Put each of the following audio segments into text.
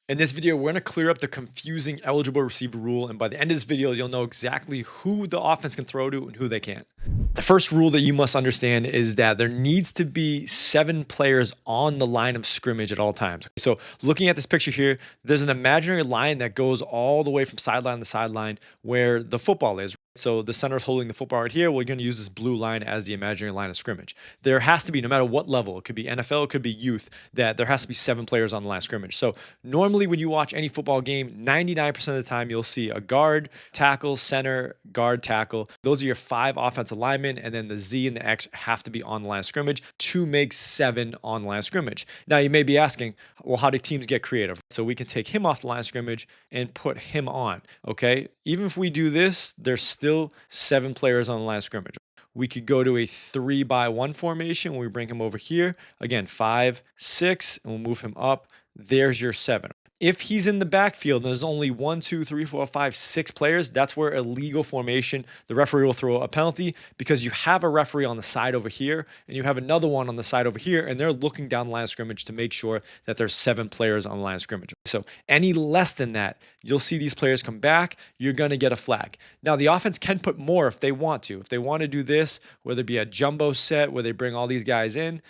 In this video, we're going to clear up the confusing eligible receiver rule, and by the end of this video, you'll know exactly who the offense can throw to and who they can't. The first rule that you must understand is that there needs to be 7 players on the line of scrimmage at all times. So looking at this picture here, there's an imaginary line that goes all the way from sideline to sideline where the football is. So the center is holding the football right here. We're going to use this blue line as the imaginary line of scrimmage. There has to be, no matter what level, it could be NFL, it could be youth, that there has to be 7 players on the line of scrimmage. So normally when you watch any football game, 99% of the time you'll see a guard, tackle, center, guard, tackle. Those are your 5 offensive linemen, and then the Z and the X have to be on the line of scrimmage to make 7 on the line of scrimmage. Now you may be asking, well, how do teams get creative? So we can take him off the line of scrimmage and put him on, okay? Even if we do this, there's still 7 players on the line of scrimmage. We could go to a 3-by-1 formation when we bring him over here. Again, 5, 6, and we'll move him up. There's your 7. If he's in the backfield and there's only 1, 2, 3, 4, 5, 6 players, that's where illegal formation, the referee will throw a penalty because you have a referee on the side over here and you have another one on the side over here, and they're looking down the line of scrimmage to make sure that there's 7 players on the line of scrimmage. So any less than that, you'll see these players come back, you're going to get a flag. Now, the offense can put more if they want to. If they want to do this, whether it be a jumbo set where they bring all these guys in,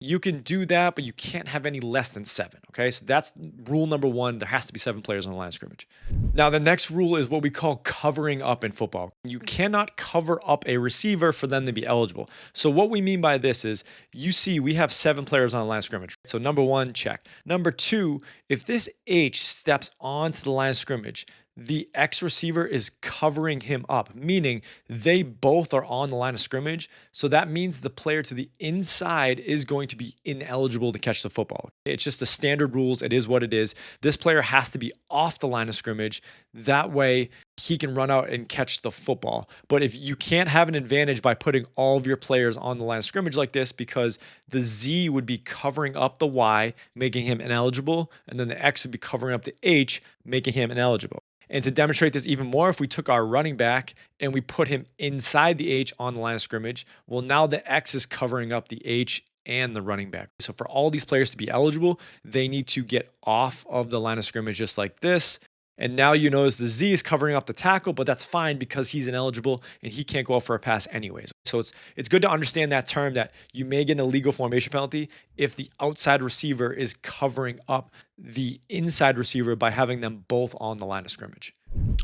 you can do that, but you can't have any less than 7. Okay, so that's rule number 1. There has to be 7 players on the line of scrimmage. Now, the next rule is what we call covering up in football. You cannot cover up a receiver for them to be eligible. So what we mean by this is, you see we have 7 players on the line of scrimmage. So number 1, check. Number 2, if this H steps onto the line of scrimmage, the X receiver is covering him up, meaning they both are on the line of scrimmage. So that means the player to the inside is going to be ineligible to catch the football. It's just the standard rules. It is what it is. This player has to be off the line of scrimmage. That way he can run out and catch the football. But if you can't have an advantage by putting all of your players on the line of scrimmage like this, because the Z would be covering up the Y, making him ineligible, and then the X would be covering up the H, making him ineligible. And to demonstrate this even more, if we took our running back and we put him inside the H on the line of scrimmage, well, now the X is covering up the H and the running back. So for all these players to be eligible, they need to get off of the line of scrimmage just like this. And now you notice the Z is covering up the tackle, but that's fine because he's ineligible and he can't go out for a pass anyways. So it's good to understand that term, that you may get an illegal formation penalty if the outside receiver is covering up the inside receiver by having them both on the line of scrimmage.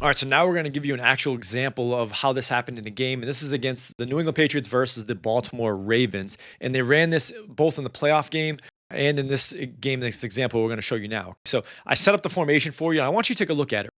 All right, so now we're going to give you an actual example of how this happened in a game. And this is against the New England Patriots versus the Baltimore Ravens. And they ran this both in the playoff game and in this game, this example we're going to show you now. So I set up the formation for you, and I want you to take a look at it.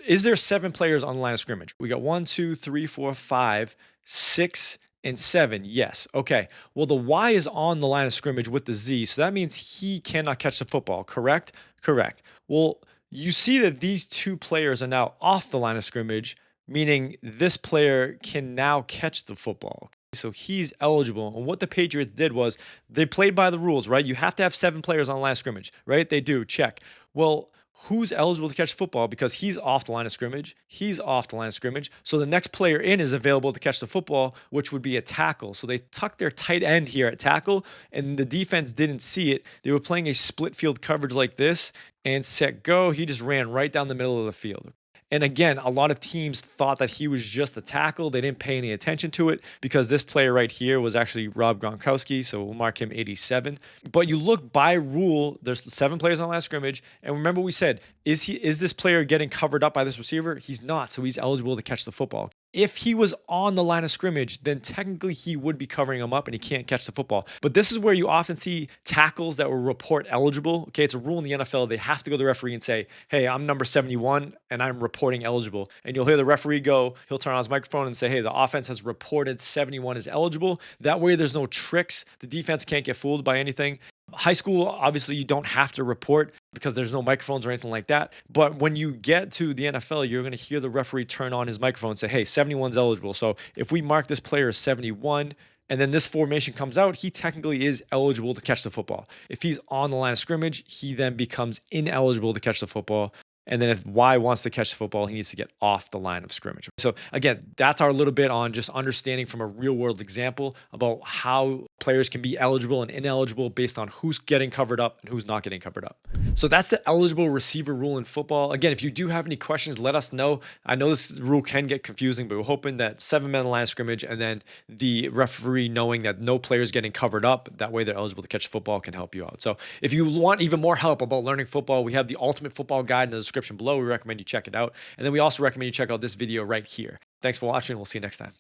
Is there 7 players on the line of scrimmage? We got 1, 2, 3, 4, 5, 6, and 7. Yes. Okay. Well, the Y is on the line of scrimmage with the Z, so that means he cannot catch the football, correct? Correct. Well, you see that these 2 players are now off the line of scrimmage, meaning this player can now catch the football. So he's eligible. And what the Patriots did was they played by the rules, right? You have to have 7 players on the line of scrimmage, right? They do. Check. Well, who's eligible to catch football? Because he's off the line of scrimmage. He's off the line of scrimmage. So the next player in is available to catch the football, which would be a tackle. So they tucked their tight end here at tackle, and the defense didn't see it. They were playing a split field coverage like this, and set, go. He just ran right down the middle of the field. And again, a lot of teams thought that he was just a tackle. They didn't pay any attention to it because this player right here was actually Rob Gronkowski, so we'll mark him 87. But you look by rule, there's 7 players on the line of scrimmage, and remember we said, is this player getting covered up by this receiver? He's not, so he's eligible to catch the football. If he was on the line of scrimmage, then technically he would be covering him up and he can't catch the football. But this is where you often see tackles that will report eligible. Okay, it's a rule in the NFL. They have to go to the referee and say, hey, I'm number 71 and I'm reporting eligible. And you'll hear the referee go, he'll turn on his microphone and say, hey, the offense has reported 71 as eligible. That way there's no tricks. The defense can't get fooled by anything. High school, obviously, you don't have to report because there's no microphones or anything like that. But when you get to the NFL, you're going to hear the referee turn on his microphone and say, hey, 71's eligible. So if we mark this player as 71 and then this formation comes out, he technically is eligible to catch the football. If he's on the line of scrimmage, he then becomes ineligible to catch the football. And then if Y wants to catch the football, he needs to get off the line of scrimmage. So again, that's our little bit on just understanding from a real world example about how Players can be eligible and ineligible based on who's getting covered up and who's not getting covered up. So that's the eligible receiver rule in football. Again, if you do have any questions, let us know. I know this rule can get confusing, but we're hoping that 7 men on the line of scrimmage and then the referee knowing that no player is getting covered up, that way they're eligible to catch the football, can help you out. So if you want even more help about learning football, we have the Ultimate Football Guide in the description below. We recommend you check it out. And then we also recommend you check out this video right here. Thanks for watching. We'll see you next time.